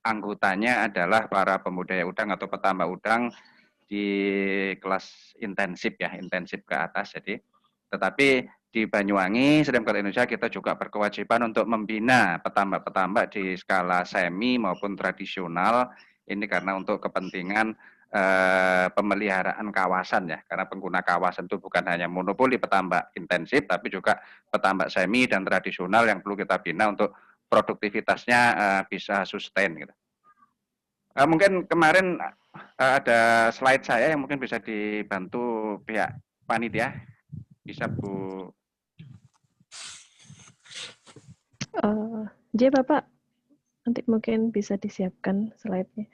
anggotanya adalah para pembudidaya udang atau petambak udang di kelas intensif ya, intensif ke atas. Jadi, tetapi di Banyuwangi, Sedemkar Indonesia kita juga berkewajiban untuk membina petambak-petambak di skala semi maupun tradisional. Ini karena untuk kepentingan pemeliharaan kawasan ya, karena pengguna kawasan itu bukan hanya monopoli petambak intensif, tapi juga petambak semi dan tradisional yang perlu kita bina untuk produktivitasnya bisa sustain gitu. Mungkin kemarin ada slide saya yang mungkin bisa dibantu pihak panitia, bisa Bu. J Bapak, nanti mungkin bisa disiapkan slide-nya.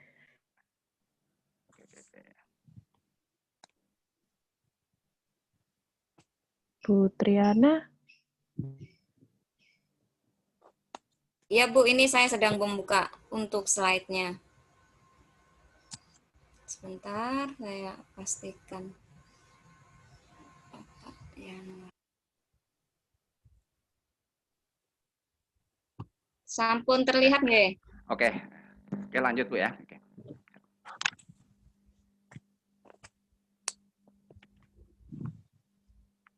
Bu Triana. Iya Bu, ini saya sedang membuka untuk slide-nya. Sebentar, saya pastikan. Sampun terlihat nggih? Oke, lanjut Bu ya. Oke.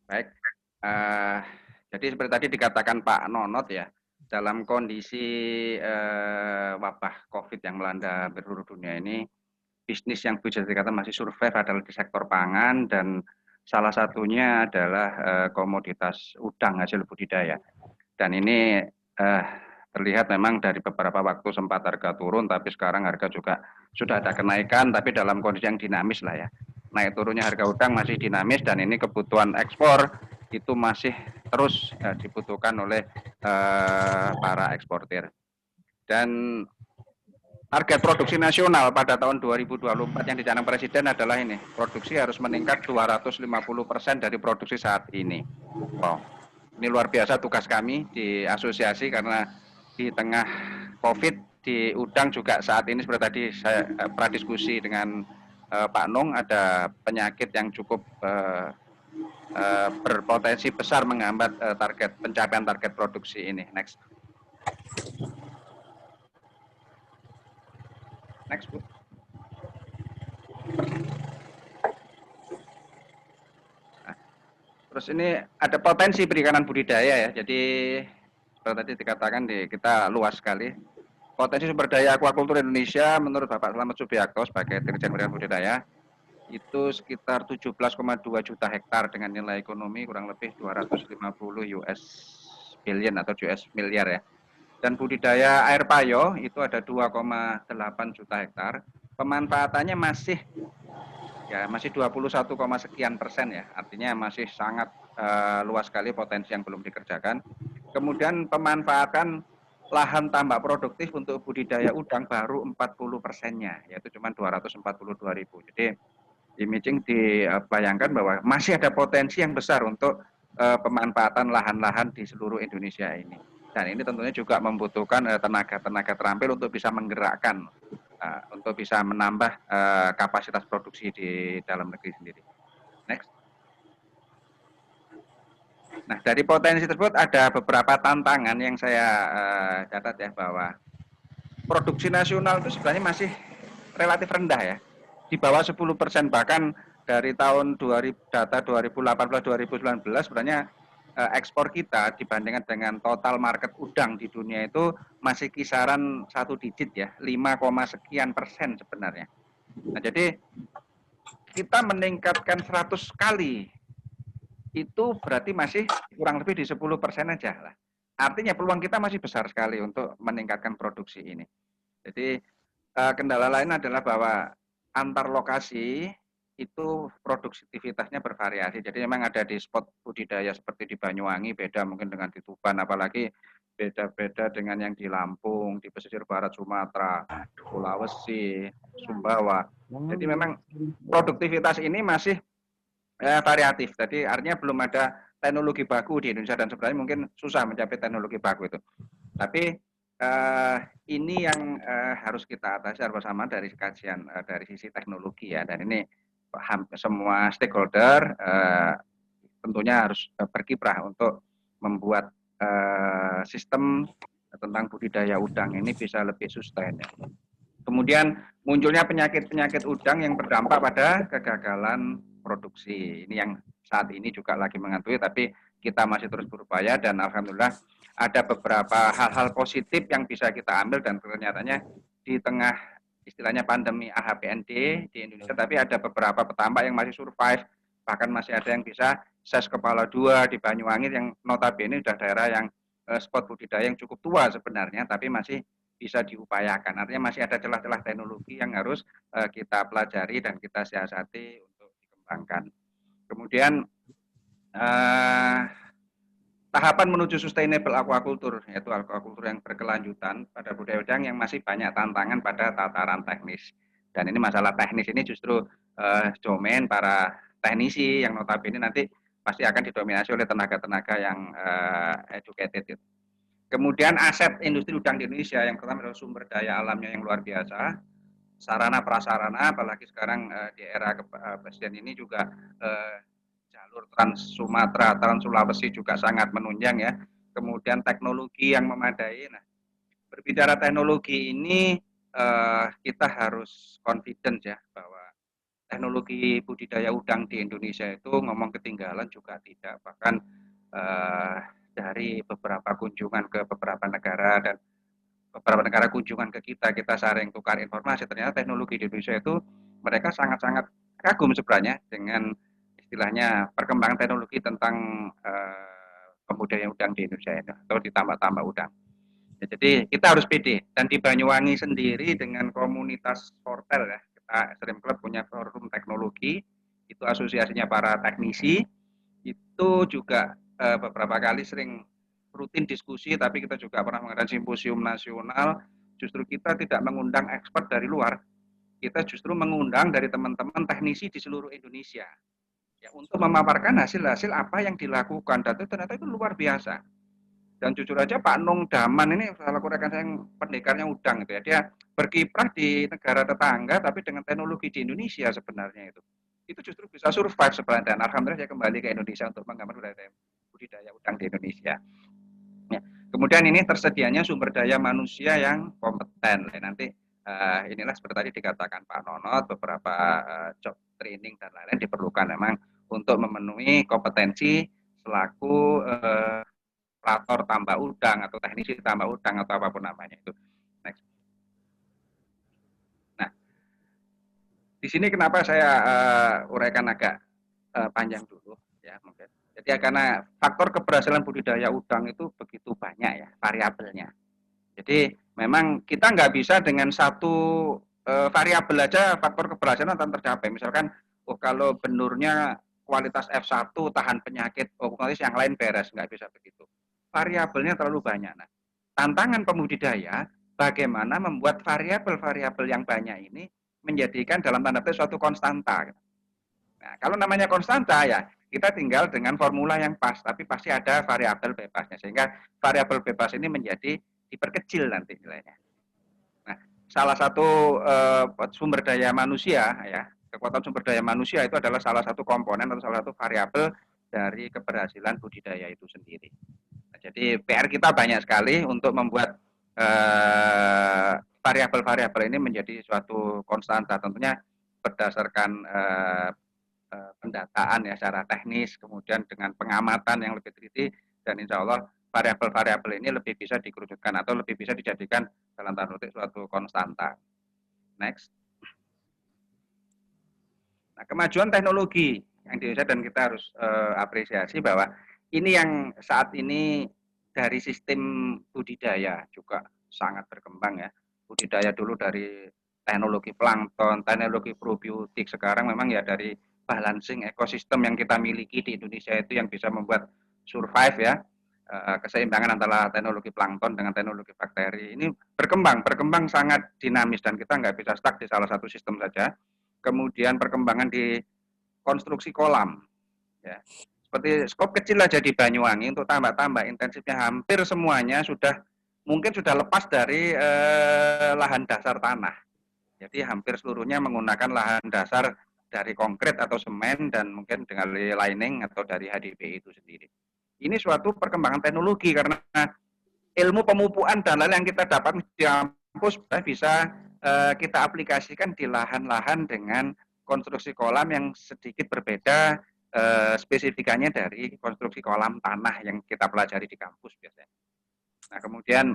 Baik, jadi seperti tadi dikatakan Pak Nonot ya, dalam kondisi wabah COVID yang melanda seluruh dunia ini, bisnis yang bisa dikatakan masih survive adalah di sektor pangan dan salah satunya adalah komoditas udang hasil budidaya. Dan ini terlihat memang dari beberapa waktu sempat harga turun, tapi sekarang harga juga sudah ada kenaikan, tapi dalam kondisi yang dinamis lah ya. Naik turunnya harga udang masih dinamis dan ini kebutuhan ekspor itu masih terus dibutuhkan oleh para eksportir. Dan target produksi nasional pada tahun 2024 yang dicanangkan Presiden adalah ini, produksi harus meningkat 250% dari produksi saat ini. Wow, ini luar biasa tugas kami di asosiasi karena di tengah COVID di udang juga saat ini seperti tadi saya pradiskusi dengan Pak Nung, ada penyakit yang cukup berpotensi besar menghambat pencapaian target produksi ini. Next. Next, Bu. Nah, terus ini ada potensi perikanan budidaya ya. Jadi seperti tadi dikatakan kita luas sekali. Potensi sumber daya akuakultur Indonesia menurut Bapak Slamet Subiakto sebagai Dirjen Perikanan Budidaya itu sekitar 17,2 juta hektar dengan nilai ekonomi kurang lebih 250 US billion atau US miliar ya. Dan budidaya air payo itu ada 2,8 juta hektar. Pemanfaatannya masih 21, sekian persen ya. Artinya masih sangat luas sekali potensi yang belum dikerjakan. Kemudian pemanfaatan lahan tambak produktif untuk budidaya udang baru 40%-nya, yaitu cuma 242.000. Jadi imaging dibayangkan bahwa masih ada potensi yang besar untuk pemanfaatan lahan-lahan di seluruh Indonesia ini. Dan ini tentunya juga membutuhkan tenaga-tenaga terampil untuk bisa menggerakkan, untuk bisa menambah kapasitas produksi di dalam negeri sendiri. Next. Nah, dari potensi tersebut ada beberapa tantangan yang saya catat ya, bahwa produksi nasional itu sebenarnya masih relatif rendah ya, di bawah 10%, bahkan dari tahun data 2018-2019 sebenarnya ekspor kita dibandingkan dengan total market udang di dunia itu masih kisaran 1 digit ya, 5, sekian persen sebenarnya. Nah, jadi kita meningkatkan 100 kali itu berarti masih kurang lebih di 10% aja lah. Artinya peluang kita masih besar sekali untuk meningkatkan produksi ini. Jadi kendala lain adalah bahwa antar lokasi itu produktivitasnya bervariasi. Jadi memang ada di spot budidaya seperti di Banyuwangi beda mungkin dengan di Tuban, apalagi beda-beda dengan yang di Lampung, di pesisir barat Sumatera, Sulawesi, Sumbawa. Jadi memang produktivitas ini masih variatif. Jadi artinya belum ada teknologi baku di Indonesia dan sebenarnya mungkin susah mencapai teknologi baku itu. Tapi ini yang harus kita atasi bersama dari kajian dari sisi teknologi ya. Dan ini semua stakeholder tentunya harus berkiprah untuk membuat sistem tentang budidaya udang ini bisa lebih sustain ya. Kemudian munculnya penyakit-penyakit udang yang berdampak pada kegagalan produksi. Ini yang saat ini juga lagi menghantui, tapi kita masih terus berupaya dan alhamdulillah ada beberapa hal-hal positif yang bisa kita ambil dan ternyatanya di tengah istilahnya pandemi AHPND di Indonesia, tapi ada beberapa petambak yang masih survive, bahkan masih ada yang bisa ses kepala 2 di Banyuwangi yang notabene sudah daerah yang spot budidaya yang cukup tua sebenarnya, tapi masih bisa diupayakan. Artinya masih ada celah-celah teknologi yang harus kita pelajari dan kita siasati untuk dikembangkan. Kemudian tahapan menuju sustainable aquaculture, yaitu aquaculture yang berkelanjutan pada budaya udang yang masih banyak tantangan pada tataran teknis. Dan ini masalah teknis ini justru domain para teknisi yang notabene nanti pasti akan didominasi oleh tenaga-tenaga yang educated. Kemudian aset industri udang di Indonesia yang pertama adalah sumber daya alamnya yang luar biasa, sarana prasarana, apalagi sekarang di era presiden ini juga jalur Trans Sumatera, Trans Sulawesi juga sangat menunjang ya. Kemudian teknologi yang memadai. Nah, berbicara teknologi ini kita harus confident ya bahwa teknologi budidaya udang di Indonesia itu ngomong ketinggalan juga tidak. Bahkan dari beberapa kunjungan ke beberapa negara dan beberapa negara kunjungan ke kita saring tukar informasi, ternyata teknologi di Indonesia itu mereka sangat-sangat kagum sebenarnya dengan istilahnya perkembangan teknologi tentang pembudidayaan udang di Indonesia itu, atau ditambah-tambah udang. Ya, jadi kita harus pede. Dan di Banyuwangi sendiri dengan komunitas Fortel ya, kita Stream Club punya forum teknologi, itu asosiasinya para teknisi, itu juga beberapa kali sering rutin diskusi, tapi kita juga pernah mengadakan simposium nasional. Justru kita tidak mengundang expert dari luar, kita justru mengundang dari teman-teman teknisi di seluruh Indonesia ya, untuk memaparkan hasil-hasil apa yang dilakukan, dan itu ternyata itu luar biasa. Dan jujur aja Pak Nung Daman ini salah rekan saya yang pendekarnya udang gitu ya, dia berkiprah di negara tetangga tapi dengan teknologi di Indonesia sebenarnya itu justru bisa survive sebenarnya, dan alhamdulillah saya kembali ke Indonesia untuk mengembangkan budidaya udang di Indonesia. Ya. Kemudian ini tersedianya sumber daya manusia yang kompeten. Nanti inilah seperti tadi dikatakan Pak Nonot, beberapa job training dan lain-lain diperlukan memang untuk memenuhi kompetensi selaku operator tambak udang atau teknisi tambak udang atau apapun namanya itu. Next. Nah, di sini kenapa saya uraikan agak panjang dulu ya mungkin. Jadi karena faktor keberhasilan budidaya udang itu begitu banyak ya variabelnya. Jadi memang kita nggak bisa dengan satu variabel aja faktor keberhasilan akan tercapai. Misalkan, oh kalau benurnya kualitas F1 tahan penyakit, oh kualitas yang lain beres, nggak bisa begitu. Variabelnya terlalu banyak. Nah, tantangan pembudidaya bagaimana membuat variabel-variabel yang banyak ini menjadikan dalam tanda petik suatu konstanta. Nah, kalau namanya konstanta ya kita tinggal dengan formula yang pas, tapi pasti ada variabel bebasnya, sehingga variabel bebas ini menjadi diperkecil nanti nilainya. Nah, salah satu sumber daya manusia ya, kekuatan sumber daya manusia itu adalah salah satu komponen atau salah satu variabel dari keberhasilan budidaya itu sendiri. Nah, jadi PR kita banyak sekali untuk membuat variabel-variabel ini menjadi suatu konstanta, tentunya berdasarkan pendataan ya secara teknis, kemudian dengan pengamatan yang lebih teliti, dan insya Allah variabel-variabel ini lebih bisa dikerucutkan atau lebih bisa dijadikan dalam tanda petik suatu konstanta. Next. Nah, kemajuan teknologi yang di Indonesia, dan kita harus apresiasi bahwa ini yang saat ini dari sistem budidaya juga sangat berkembang ya. Budidaya dulu dari teknologi plankton, teknologi probiotik, sekarang memang ya dari balancing ekosistem yang kita miliki di Indonesia itu yang bisa membuat survive ya, keseimbangan antara teknologi plankton dengan teknologi bakteri ini berkembang sangat dinamis, dan kita nggak bisa stuck di salah satu sistem saja. Kemudian perkembangan di konstruksi kolam ya, seperti skop kecil aja di Banyuwangi untuk tambak-tambak intensifnya hampir semuanya mungkin sudah lepas dari lahan dasar tanah. Jadi hampir seluruhnya menggunakan lahan dasar dari konkrit atau semen dan mungkin dengan lining atau dari HDPE itu sendiri. Ini suatu perkembangan teknologi karena ilmu pemupukan dan lain yang kita dapat di kampus bisa kita aplikasikan di lahan-lahan dengan konstruksi kolam yang sedikit berbeda spesifikannya dari konstruksi kolam tanah yang kita pelajari di kampus biasanya. Nah, kemudian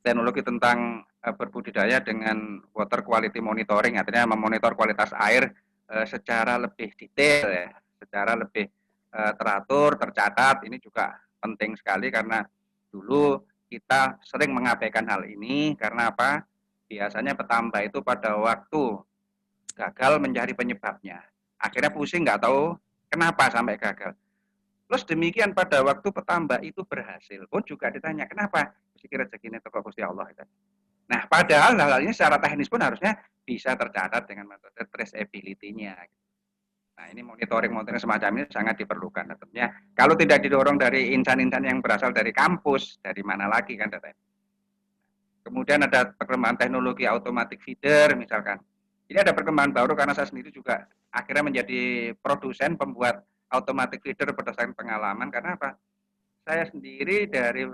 teknologi tentang berbudidaya dengan water quality monitoring, artinya memonitor kualitas air secara lebih detail ya, secara lebih teratur, tercatat. Ini juga penting sekali karena dulu kita sering mengabaikan hal ini karena apa? Biasanya petambak itu pada waktu gagal mencari penyebabnya. Akhirnya pusing nggak tahu kenapa sampai gagal. Plus demikian pada waktu petambak itu berhasil pun juga ditanya kenapa? Pikir rezeki ini toko Gusti Allah. Nah, padahal hal ini secara teknis pun harusnya bisa tercatat dengan metode traceability-nya. Nah, ini monitoring semacam ini sangat diperlukan. Tentunya kalau tidak didorong dari insan-insan yang berasal dari kampus, dari mana lagi kan datanya. Kemudian ada perkembangan teknologi automatic feeder misalkan. Ini ada perkembangan baru karena saya sendiri juga akhirnya menjadi produsen pembuat automatic feeder berdasarkan pengalaman. Karena apa? Saya sendiri dari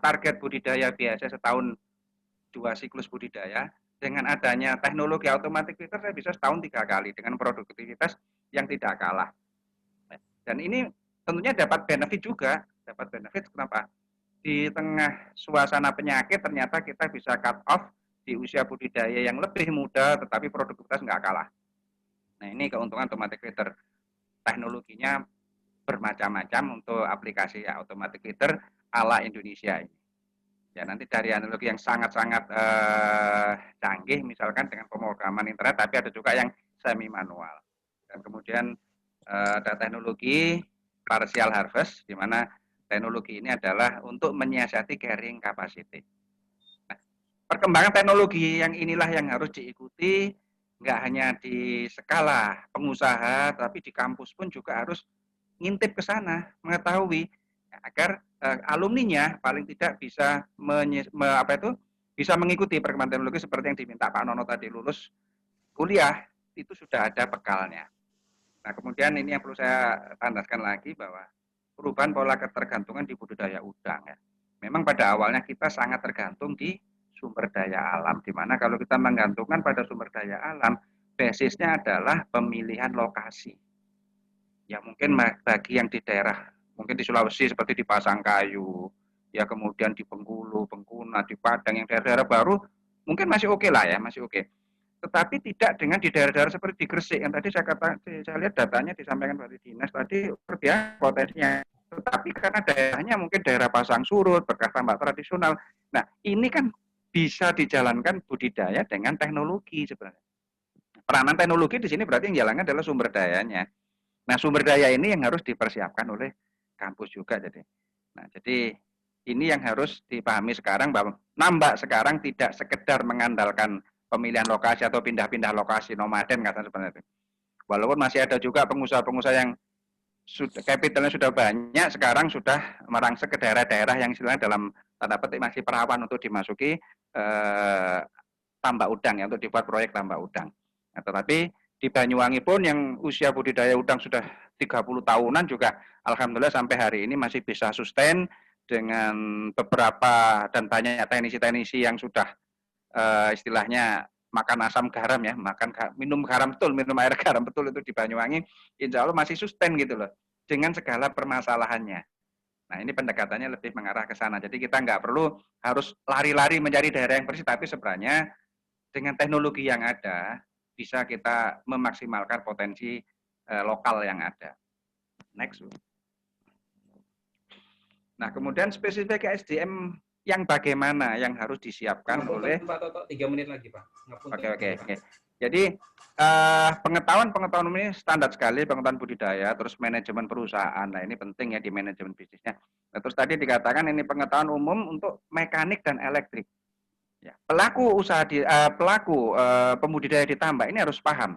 target budidaya biasa setahun 2 siklus budidaya, dengan adanya teknologi automatic feeder saya bisa setahun 3 kali dengan produktivitas yang tidak kalah. Dan ini tentunya dapat benefit juga, dapat benefit kenapa? Di tengah suasana penyakit ternyata kita bisa cut off di usia budidaya yang lebih muda tetapi produktivitas nggak kalah. Nah, ini keuntungan automatic feeder. Teknologinya bermacam-macam untuk aplikasi automatic feeder ala Indonesia ini. Ya, nanti dari analogi yang sangat-sangat canggih misalkan dengan pemrograman internet, tapi ada juga yang semi manual. Dan kemudian ada teknologi partial harvest di mana teknologi ini adalah untuk menyiasati carrying capacity. Nah, perkembangan teknologi yang inilah yang harus diikuti, nggak hanya di skala pengusaha, tapi di kampus pun juga harus ngintip ke sana, mengetahui agar alumninya paling tidak bisa bisa mengikuti perkembangan teknologi seperti yang diminta Pak Nono tadi, lulus kuliah itu sudah ada bekalnya. Nah, kemudian ini yang perlu saya tandaskan lagi bahwa perubahan pola ketergantungan di budidaya udang ya. Memang pada awalnya kita sangat tergantung di sumber daya alam, di mana kalau kita menggantungkan pada sumber daya alam, basisnya adalah pemilihan lokasi. Ya mungkin bagi yang di daerah, mungkin di Sulawesi seperti di Pasangkayu, ya kemudian di Bengkulu, Bengkuna, di Padang, yang daerah-daerah baru mungkin masih oke lah ya, masih oke. Tetapi tidak dengan di daerah-daerah seperti di Gresik yang tadi saya lihat datanya disampaikan dari dinas tadi biasa potensinya. Tetapi karena daerahnya mungkin daerah pasang surut, bekas tambak tradisional. Nah, ini kan bisa dijalankan budidaya dengan teknologi sebenarnya. Peranan teknologi di sini berarti yang jalankan adalah sumber dayanya. Nah, sumber daya ini yang harus dipersiapkan oleh kampus juga. Jadi ini yang harus dipahami sekarang bahwa nambak sekarang tidak sekedar mengandalkan pemilihan lokasi atau pindah-pindah lokasi nomaden kata sebenarnya. Walaupun masih ada juga pengusaha-pengusaha yang kapitalnya sudah banyak, sekarang sudah merangsek ke daerah-daerah yang istilahnya dalam tanda petik masih perawan untuk dimasuki tambak udang ya, untuk dibuat proyek tambak udang. Nah, tetapi di Banyuwangi pun yang usia budidaya udang sudah 30 tahunan juga alhamdulillah sampai hari ini masih bisa sustain dengan beberapa dan banyak teknisi-teknisi yang sudah istilahnya makan asam garam ya, minum garam betul, minum air garam betul itu di Banyuwangi, insya Allah masih sustain gitu loh, dengan segala permasalahannya. Nah, ini pendekatannya lebih mengarah ke sana. Jadi kita nggak perlu harus lari-lari mencari daerah yang bersih, tapi sebenarnya dengan teknologi yang ada, bisa kita memaksimalkan potensi lokal yang ada. Next. Nah, kemudian spesifik SDM yang bagaimana yang harus disiapkan oleh Pak Toto 3 menit lagi, Pak. Oke. Jadi pengetahuan ini standar sekali, pengetahuan budidaya, terus manajemen perusahaan. Nah, ini penting ya di manajemen bisnisnya. Nah, terus tadi dikatakan ini pengetahuan umum untuk mekanik dan elektrik. Ya, pelaku pembudidaya di tambak ini harus paham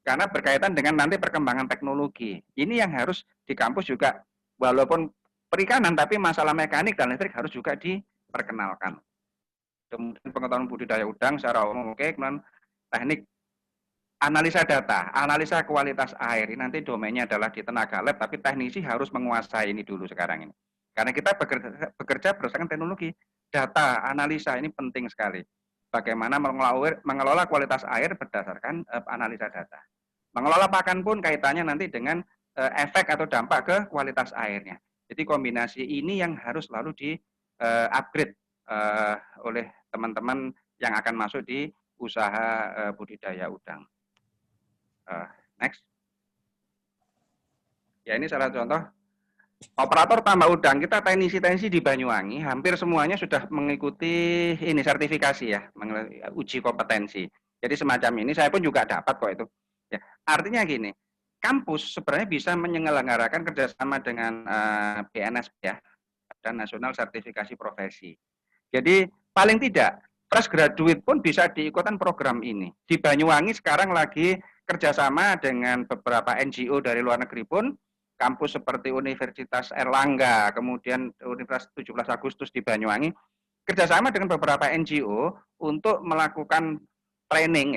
karena berkaitan dengan nanti perkembangan teknologi. Ini yang harus di kampus juga, walaupun perikanan tapi masalah mekanik dan listrik harus juga diperkenalkan. Kemudian pengetahuan budidaya udang secara umum, kemudian teknik analisa data, analisa kualitas air. Ini nanti domainnya adalah di tenaga lab, tapi teknisi harus menguasai ini dulu sekarang ini. Karena kita bekerja berdasarkan teknologi, data, analisa ini penting sekali. bagaimana mengelola kualitas air berdasarkan analisa data. Mengelola pakan pun kaitannya nanti dengan efek atau dampak ke kualitas airnya. Jadi kombinasi ini yang harus selalu di-upgrade oleh teman-teman yang akan masuk di usaha budidaya udang. Next. Ya, ini salah contoh operator tambak udang kita teknisi di Banyuwangi hampir semuanya sudah mengikuti ini sertifikasi ya, uji kompetensi. Jadi semacam ini saya pun juga dapat kok itu. Ya, artinya gini, kampus sebenarnya bisa menyelenggarakan kerjasama dengan BNSP ya, dan Nasional Sertifikasi Profesi. Jadi paling tidak fresh graduate pun bisa diikutan program ini. Di Banyuwangi sekarang lagi kerjasama dengan beberapa NGO dari luar negeri pun, kampus seperti Universitas Erlangga, kemudian Universitas 17 Agustus di Banyuwangi, kerjasama dengan beberapa NGO untuk melakukan training,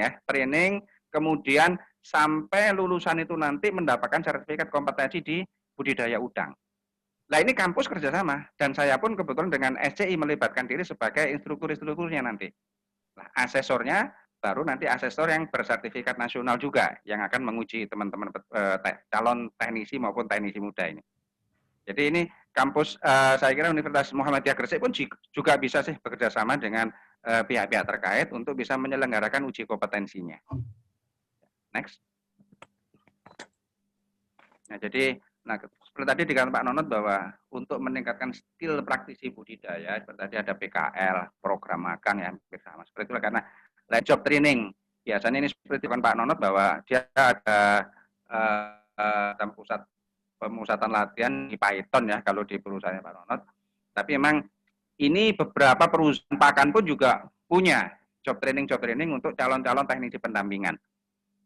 kemudian sampai lulusan itu nanti mendapatkan sertifikat kompetensi di budidaya udang. Nah ini kampus kerjasama, dan saya pun kebetulan dengan SCI melibatkan diri sebagai instrukturnya nanti. Nah, asesornya baru nanti asesor yang bersertifikat nasional juga yang akan menguji teman-teman calon teknisi maupun teknisi muda ini. Jadi ini kampus saya kira Universitas Muhammadiyah Gresik pun juga bisa sih bekerja sama dengan pihak-pihak terkait untuk bisa menyelenggarakan uji kompetensinya. Next. Nah, jadi seperti tadi dikatakan Pak Nonot bahwa untuk meningkatkan skill praktisi budidaya, seperti tadi ada PKL, program magang yang hampir sama. Seperti itu karena job training. Biasanya ini seperti Pak Nonot bahwa dia ada pusat pemusatan latihan di Python ya kalau di perusahaannya Pak Nonot. Tapi memang ini beberapa perusahaan pakan pun juga punya job training untuk calon-calon teknisi pendampingan.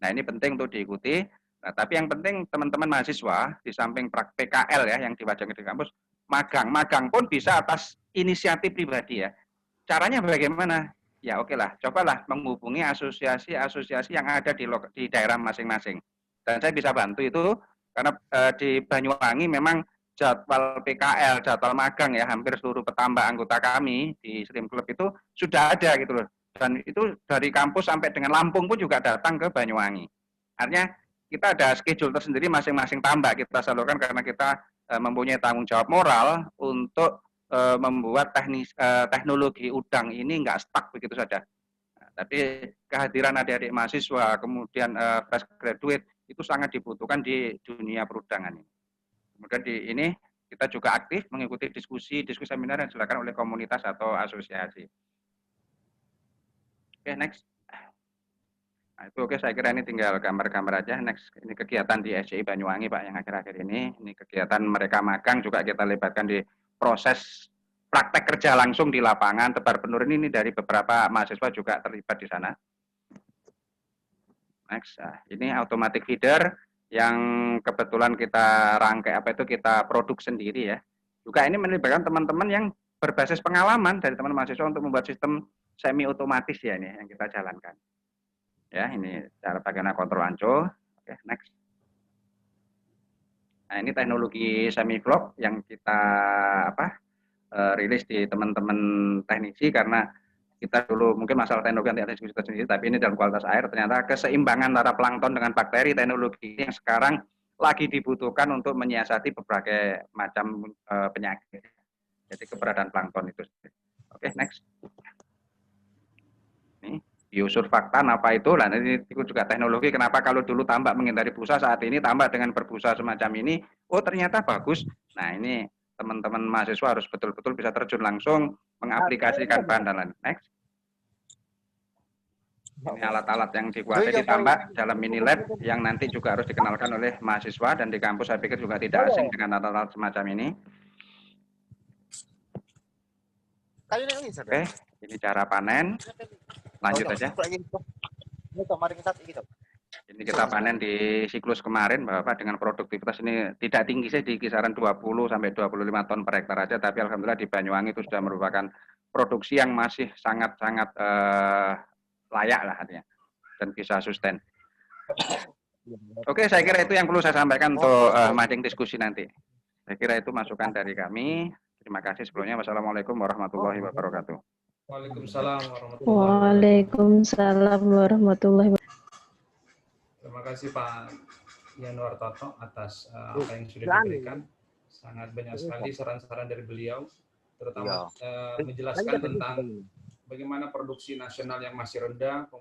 Nah ini penting untuk diikuti. Nah, tapi yang penting teman-teman mahasiswa di samping PKL ya yang diwajibkan di kampus, magang pun bisa atas inisiatif pribadi ya. Caranya bagaimana? Ya oke lah, cobalah menghubungi asosiasi-asosiasi yang ada di daerah masing-masing. Dan saya bisa bantu itu karena di Banyuwangi memang jadwal PKL, jadwal magang ya hampir seluruh petambak anggota kami di Stream Club itu sudah ada gitu loh. Dan itu dari kampus sampai dengan Lampung pun juga datang ke Banyuwangi. Artinya kita ada schedule tersendiri masing-masing tambak kita salurkan karena kita mempunyai tanggung jawab moral untuk membuat teknologi udang ini nggak stuck begitu saja. Nah, tapi kehadiran adik-adik mahasiswa, kemudian fresh graduate itu sangat dibutuhkan di dunia perudangan ini. Kemudian di ini kita juga aktif mengikuti diskusi seminar yang dilakukan oleh komunitas atau asosiasi. Oke, next. Nah, itu oke, saya kira ini tinggal gambar-gambar aja. Next, ini kegiatan di SCI Banyuwangi Pak yang akhir-akhir ini. Ini kegiatan mereka magang juga kita libatkan di proses praktek kerja langsung di lapangan. Tebar penurun ini dari beberapa mahasiswa juga terlibat di sana. Next, nah, ini automatic feeder yang kebetulan kita rangkai kita produk sendiri ya. Juga ini melibatkan teman-teman yang berbasis pengalaman dari teman mahasiswa untuk membuat sistem semi otomatis ya ini yang kita jalankan. Ya, ini cara bagaimana kontrol anco. Oke, next. Nah, ini teknologi semi vlog yang kita rilis di teman-teman teknisi karena kita dulu mungkin masalah teknologi nanti ada diskusi tersendiri, tapi ini dalam kualitas air ternyata keseimbangan antara plankton dengan bakteri teknologi yang sekarang lagi dibutuhkan untuk menyiasati berbagai macam penyakit. Jadi keberadaan plankton itu. Oke, next. Ini biosurfaktan apa itu? Nah, ini juga teknologi kenapa kalau dulu tambak menghindari busa, saat ini tambak dengan berbusa semacam ini, oh ternyata bagus. Nah, ini teman-teman mahasiswa harus betul-betul bisa terjun langsung mengaplikasikan bahan dan lain. Next. Ini alat-alat yang dikuasai ditambak dalam mini lab yang nanti juga harus dikenalkan oleh mahasiswa dan di kampus saya pikir juga tidak asing dengan alat-alat semacam ini. Oke, ini cara panen. Lanjut aja. Ini kita panen di siklus kemarin Bapak dengan produktivitas ini tidak tinggi sih di kisaran 20 sampai 25 ton per hektar aja, tapi alhamdulillah di Banyuwangi itu sudah merupakan produksi yang masih sangat-sangat layak lah artinya dan bisa sustain. Oke, saya kira itu yang perlu saya sampaikan untuk mancing diskusi nanti. Saya kira itu masukan dari kami. Terima kasih sebelumnya. Wassalamualaikum warahmatullahi wabarakatuh. Waalaikumsalam warahmatullahi wabarakatuh. Waalaikumsalam warahmatullahi wabarakatuh. Terima kasih Pak Yanuar Toto atas apa yang sudah diberikan. Sangat banyak sekali saran-saran dari beliau, terutama menjelaskan tentang bagaimana produksi nasional yang masih rendah,